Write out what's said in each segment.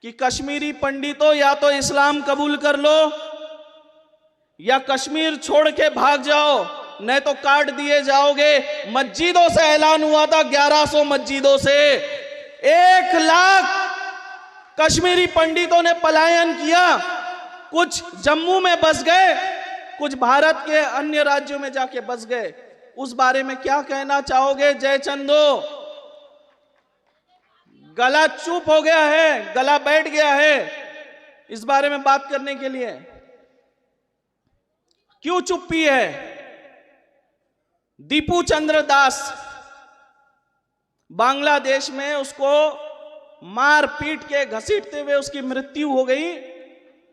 कि कश्मीरी पंडितों या तो इस्लाम कबूल कर लो या कश्मीर छोड़ के भाग जाओ, नहीं तो काट दिए जाओगे। मस्जिदों से ऐलान हुआ था, 1100 मस्जिदों से 1 लाख कश्मीरी पंडितों ने पलायन किया। कुछ जम्मू में बस गए, कुछ भारत के अन्य राज्यों में जाके बस गए। उस बारे में क्या कहना चाहोगे जयचंदो? गला चुप हो गया है, गला बैठ गया है इस बारे में बात करने के लिए। क्यों चुप्पी है? दीपू चंद्र दास, बांग्लादेश में उसको मार पीट के घसीटते हुए उसकी मृत्यु हो गई।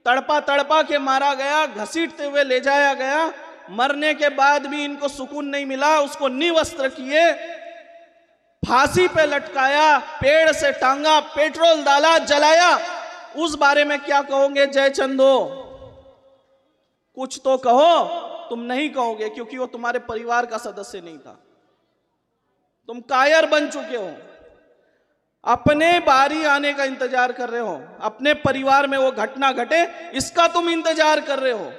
तड़पा तड़पा के मारा गया, घसीटते हुए ले जाया गया। मरने के बाद भी इनको सुकून नहीं मिला। उसको निवस्त्र किए, फांसी पे लटकाया, पेड़ से टांगा, पेट्रोल डाला, जलाया। उस बारे में क्या कहोगे जयचंदो? कुछ तो कहो। तुम नहीं कहोगे क्योंकि वो तुम्हारे परिवार का सदस्य नहीं था। तुम कायर बन चुके हो, अपने बारी आने का इंतजार कर रहे हो। अपने परिवार में वो घटना घटे इसका तुम इंतजार कर रहे हो।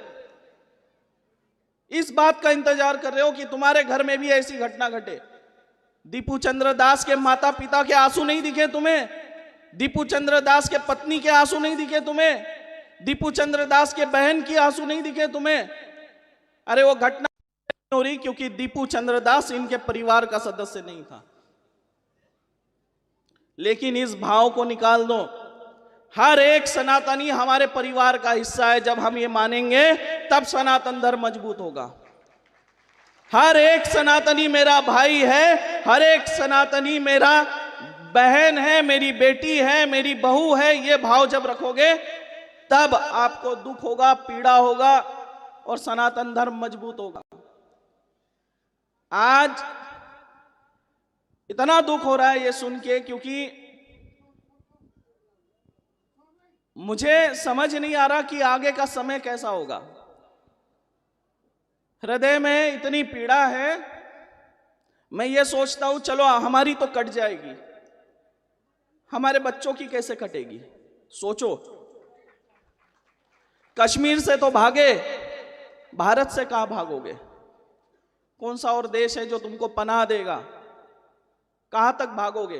इस बात का इंतजार कर रहे हो कि तुम्हारे घर में भी ऐसी घटना घटे। दीपू चंद्र दास के माता पिता के आंसू नहीं दिखे तुम्हें? दीपू चंद्र दास के पत्नी के आंसू नहीं दिखे तुम्हें? दीपू चंद्र दास के बहन की आंसू नहीं दिखे तुम्हें? अरे वो घटना नहीं हो रही क्योंकि दीपू चंद्र दास इनके परिवार का सदस्य नहीं था। लेकिन इस भाव को निकाल दो। हर एक सनातनी हमारे परिवार का हिस्सा है। जब हम ये मानेंगे तब सनातन धर्म मजबूत होगा। हर एक सनातनी मेरा भाई है, हर एक सनातनी मेरा बहन है, मेरी बेटी है, मेरी बहू है। ये भाव जब रखोगे तब आपको दुख होगा, पीड़ा होगा और सनातन धर्म मजबूत होगा। आज इतना दुख हो रहा है ये सुन के, क्योंकि मुझे समझ नहीं आ रहा कि आगे का समय कैसा होगा। हृदय में इतनी पीड़ा है। मैं ये सोचता हूं चलो हमारी तो कट जाएगी, हमारे बच्चों की कैसे कटेगी? सोचो, कश्मीर से तो भागे, भारत से कहां भागोगे? कौन सा और देश है जो तुमको पनाह देगा? कहां तक भागोगे?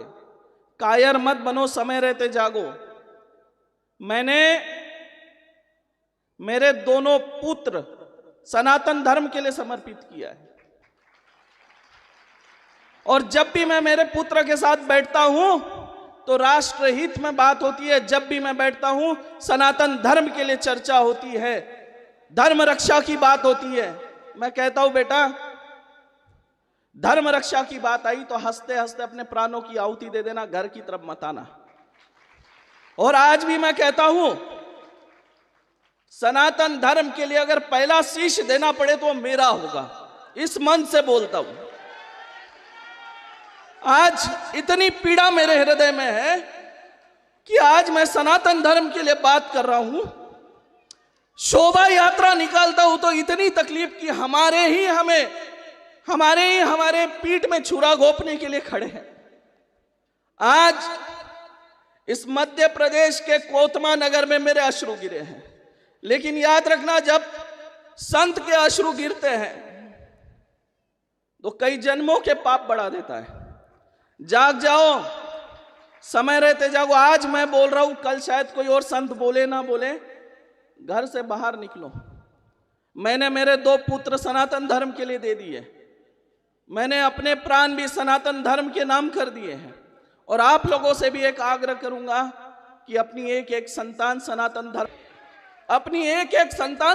कायर मत बनो, समय रहते जागो। मैंने मेरे दोनों पुत्र सनातन धर्म के लिए समर्पित किया है और जब भी मैं मेरे पुत्र के साथ बैठता हूं तो राष्ट्र हित में बात होती है। जब भी मैं बैठता हूं सनातन धर्म के लिए चर्चा होती है, धर्म रक्षा की बात होती है। मैं कहता हूं बेटा, धर्म रक्षा की बात आई तो हंसते हंसते अपने प्राणों की आहुति दे देना, घर की तरफ मत आना। और आज भी मैं कहता हूं सनातन धर्म के लिए अगर पहला शीश देना पड़े तो मेरा होगा। इस मन से बोलता हूं। आज इतनी पीड़ा मेरे हृदय में है कि आज मैं सनातन धर्म के लिए बात कर रहा हूं। शोभा यात्रा निकालता हूं तो इतनी तकलीफ कि हमारे पीठ में छुरा घोंपने के लिए खड़े हैं। आज इस मध्य प्रदेश के कोतमा नगर में मेरे अश्रु गिरे हैं, लेकिन याद रखना जब संत के अश्रु गिरते हैं तो कई जन्मों के पाप बढ़ा देता है। जाग जाओ, समय रहते जागो। आज मैं बोल रहा हूं, कल शायद कोई और संत बोले ना बोले, घर से बाहर निकलो। मैंने मेरे 2 पुत्र सनातन धर्म के लिए दे दिए। मैंने अपने प्राण भी सनातन धर्म के नाम कर दिए हैं और आप लोगों से भी एक आग्रह करूंगा कि अपनी एक एक संतान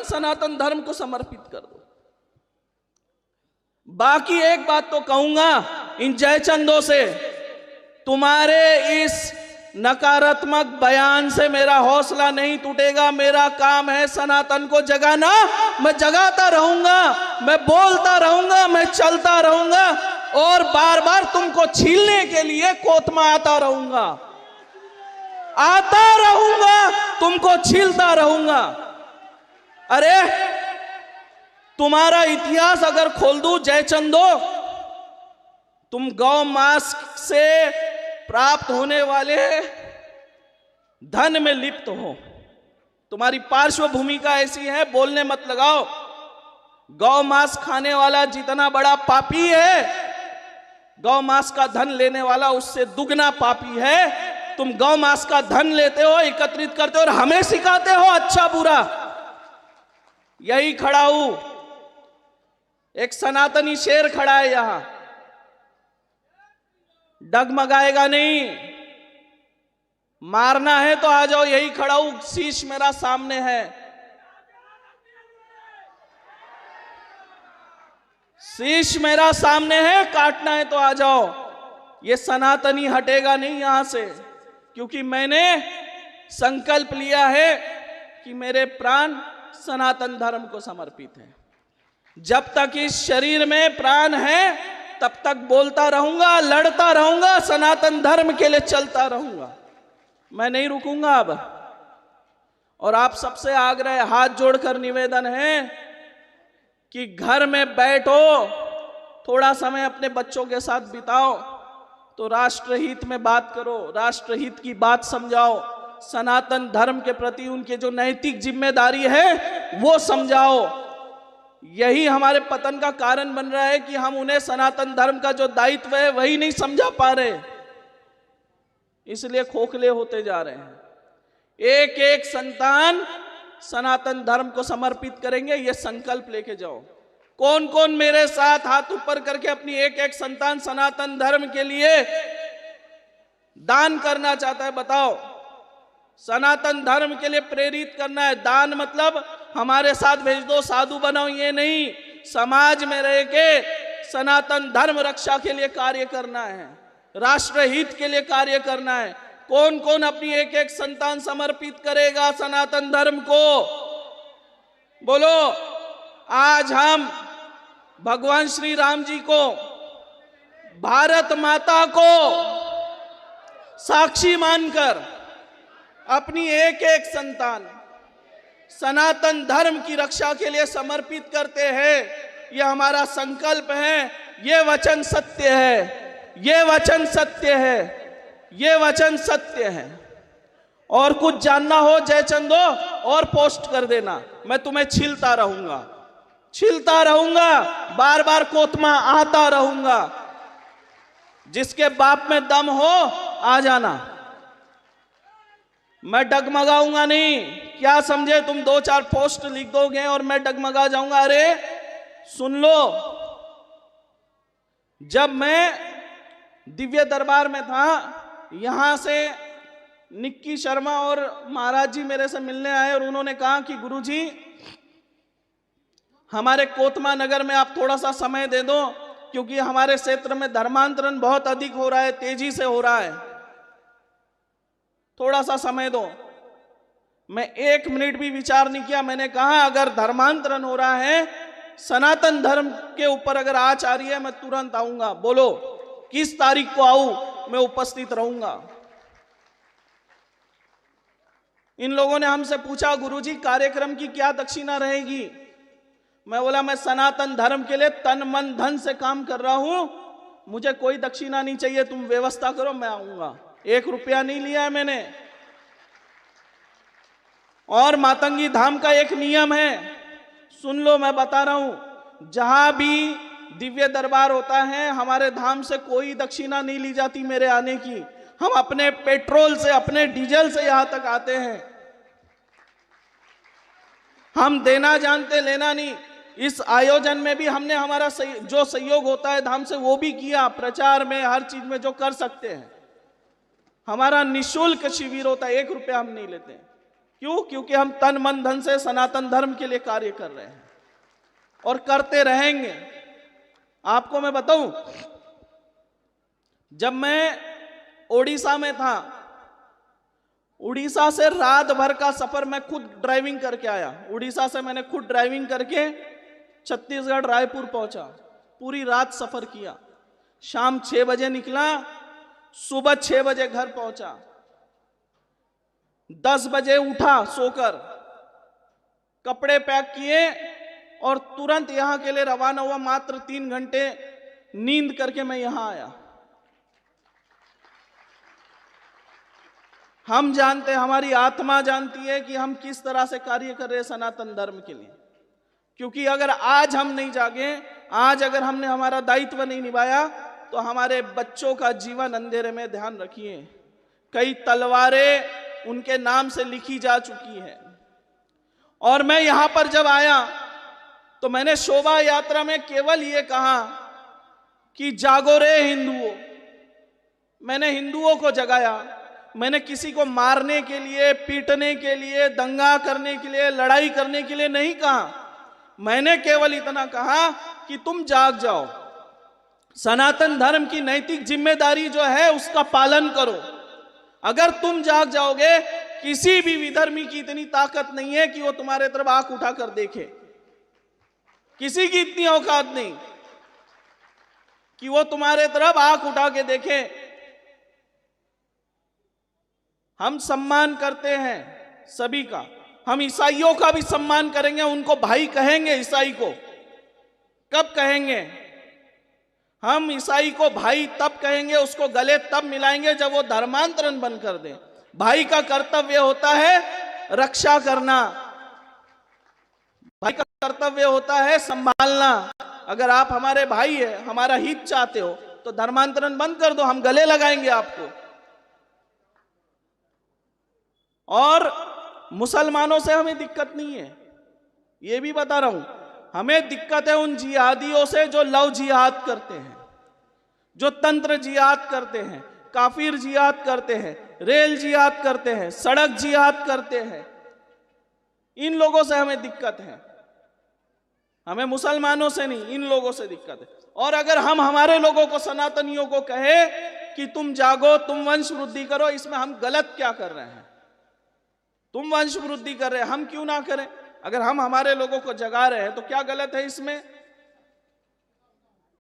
सनातन धर्म को समर्पित कर दो। बाकी एक बात तो कहूंगा इन जयचंदों से, तुम्हारे इस नकारात्मक बयान से मेरा हौसला नहीं टूटेगा। मेरा काम है सनातन को जगाना। मैं जगाता रहूंगा, मैं बोलता रहूंगा, मैं चलता रहूंगा और बार बार तुमको छीलने के लिए कोतमा आता रहूंगा, तुमको छीलता रहूंगा। अरे तुम्हारा इतिहास अगर खोल दूं जयचंदो, तुम गौ मांस से प्राप्त होने वाले धन में लिप्त हो। तुम्हारी पार्श्व भूमिका ऐसी है, बोलने मत लगाओ। गौ मांस खाने वाला जितना बड़ा पापी है, गौ मांस का धन लेने वाला उससे दुगना पापी है। तुम गौ मांस का धन लेते हो, एकत्रित करते हो और हमें सिखाते हो अच्छा बुरा। यही खड़ा हूं, एक सनातनी शेर खड़ा है यहां, डगमगाएगा नहीं। मारना है तो आ जाओ, यही खड़ा हूं, शीश मेरा सामने है। शीश मेरा सामने है, काटना है तो आ जाओ। ये सनातनी हटेगा नहीं यहां से, क्योंकि मैंने संकल्प लिया है कि मेरे प्राण सनातन धर्म को समर्पित है। जब तक इस शरीर में प्राण है तब तक बोलता रहूंगा, लड़ता रहूंगा, सनातन धर्म के लिए चलता रहूंगा। मैं नहीं रुकूंगा अब। और आप सबसे आग्रह, हाथ जोड़कर निवेदन है कि घर में बैठो, थोड़ा समय अपने बच्चों के साथ बिताओ, तो राष्ट्रहित में बात करो, राष्ट्रहित की बात समझाओ, सनातन धर्म के प्रति उनके जो नैतिक जिम्मेदारी है वो समझाओ। यही हमारे पतन का कारण बन रहा है कि हम उन्हें सनातन धर्म का जो दायित्व है वही नहीं समझा पा रहे, इसलिए खोखले होते जा रहे हैं। एक एक संतान सनातन धर्म को समर्पित करेंगे, ये संकल्प लेके जाओ। कौन कौन मेरे साथ हाथ ऊपर करके अपनी एक एक संतान सनातन धर्म के लिए दान करना चाहता है, बताओ। सनातन धर्म के लिए प्रेरित करना है। दान मतलब हमारे साथ भेज दो, साधु बनाओ, ये नहीं। समाज में रह के सनातन धर्म रक्षा के लिए कार्य करना है, राष्ट्रहित के लिए कार्य करना है। कौन कौन अपनी एक एक संतान समर्पित करेगा सनातन धर्म को? बोलो। आज हम भगवान श्री राम जी को, भारत माता को साक्षी मानकर अपनी एक एक संतान सनातन धर्म की रक्षा के लिए समर्पित करते हैं। यह हमारा संकल्प है। ये वचन सत्य है, ये वचन सत्य है, ये वचन सत्य है। और कुछ जानना हो जयचंदो और पोस्ट कर देना, मैं तुम्हें छीलता रहूंगा, छीलता रहूंगा, बार बार कोतमा आता रहूंगा। जिसके बाप में दम हो आ जाना, मैं डगमगाऊंगा नहीं। क्या समझे तुम, दो चार पोस्ट लिख दोगे और मैं डगमगा जाऊंगा? अरे सुन लो, जब मैं दिव्य दरबार में था, यहां से निक्की शर्मा और महाराज जी मेरे से मिलने आए और उन्होंने कहा कि गुरुजी हमारे कोतमा नगर में आप थोड़ा सा समय दे दो, क्योंकि हमारे क्षेत्र में धर्मांतरण बहुत अधिक हो रहा है, तेजी से हो रहा है, थोड़ा सा समय दो। मैं एक मिनट भी विचार नहीं किया। मैंने कहा अगर धर्मांतरण हो रहा है, सनातन धर्म के ऊपर अगर आँच आ रही है, मैं तुरंत आऊंगा। बोलो किस तारीख को आऊं, मैं उपस्थित रहूंगा। इन लोगों ने हमसे पूछा गुरुजी कार्यक्रम की क्या दक्षिणा रहेगी? मैं बोला मैं सनातन धर्म के लिए तन मन धन से काम कर रहा हूं, मुझे कोई दक्षिणा नहीं चाहिए, तुम व्यवस्था करो, मैं आऊंगा। 1 रुपया नहीं लिया है मैंने। और मातंगी धाम का एक नियम है, सुन लो, मैं बता रहा हूं, जहां भी दिव्य दरबार होता है हमारे धाम से कोई दक्षिणा नहीं ली जाती मेरे आने की। हम अपने पेट्रोल से, अपने डीजल से यहां तक आते हैं। हम देना जानते, लेना नहीं। इस आयोजन में भी हमने हमारा जो सहयोग होता है धाम से वो भी किया, प्रचार में, हर चीज में जो कर सकते हैं। हमारा निःशुल्क शिविर होता है, 1 रुपया हम नहीं लेते। क्यों? क्योंकि हम तन मन धन से सनातन धर्म के लिए कार्य कर रहे हैं और करते रहेंगे। आपको मैं बताऊं, जब मैं ओडिशा में था, उड़ीसा से रात भर का सफर मैं खुद ड्राइविंग करके आया। उड़ीसा से मैंने खुद ड्राइविंग करके छत्तीसगढ़ रायपुर पहुंचा, पूरी रात सफर किया। शाम 6 बजे निकला, सुबह 6 बजे घर पहुंचा, 10 बजे उठा सोकर, कपड़े पैक किए और तुरंत यहां के लिए रवाना हुआ। मात्र 3 घंटे नींद करके मैं यहां आया। हम जानते हैं, हमारी आत्मा जानती है कि हम किस तरह से कार्य कर रहे हैं सनातन धर्म के लिए। क्योंकि अगर आज हम नहीं जागे, आज अगर हमने हमारा दायित्व नहीं निभाया, तो हमारे बच्चों का जीवन अंधेरे में, ध्यान रखिए, कई तलवारें उनके नाम से लिखी जा चुकी है। और मैं यहां पर जब आया तो मैंने शोभा यात्रा में केवल ये कहा कि जागो रे हिंदुओं। मैंने हिंदुओं को जगाया। मैंने किसी को मारने के लिए, पीटने के लिए, दंगा करने के लिए, लड़ाई करने के लिए नहीं कहा। मैंने केवल इतना कहा कि तुम जाग जाओ, सनातन धर्म की नैतिक जिम्मेदारी जो है उसका पालन करो। अगर तुम जाग जाओगे, किसी भी विधर्मी की इतनी ताकत नहीं है कि वो तुम्हारे तरफ आंख उठाकर देखे। किसी की इतनी औकात नहीं कि वो तुम्हारे तरफ आंख उठा के देखे। हम सम्मान करते हैं सभी का। हम ईसाइयों का भी सम्मान करेंगे, उनको भाई कहेंगे। ईसाई को कब कहेंगे? हम ईसाई को भाई तब कहेंगे, उसको गले तब मिलाएंगे जब वो धर्मांतरण बंद कर दे। भाई का कर्तव्य होता है रक्षा करना, भाई का कर्तव्य होता है संभालना। अगर आप हमारे भाई है, हमारा हित चाहते हो, तो धर्मांतरण बंद कर दो, हम गले लगाएंगे आपको। और मुसलमानों से हमें दिक्कत नहीं है, ये भी बता रहा हूं। हमें दिक्कत है उन जिहादियों से जो लव जिहाद करते हैं, जो तंत्र जिहाद करते हैं, काफिर जिहाद करते हैं, रेल जिहाद करते हैं, सड़क जिहाद करते हैं। इन लोगों से हमें दिक्कत है। हमें मुसलमानों से नहीं, इन लोगों से दिक्कत है। और अगर हम हमारे लोगों को, सनातनियों को कहे कि तुम जागो, तुम वंश वृद्धि करो, इसमें हम गलत क्या कर रहे हैं? तुम वंश वृद्धि कर रहे हैं, हम क्यों ना करें? अगर हम हमारे लोगों को जगा रहे हैं तो क्या गलत है इसमें?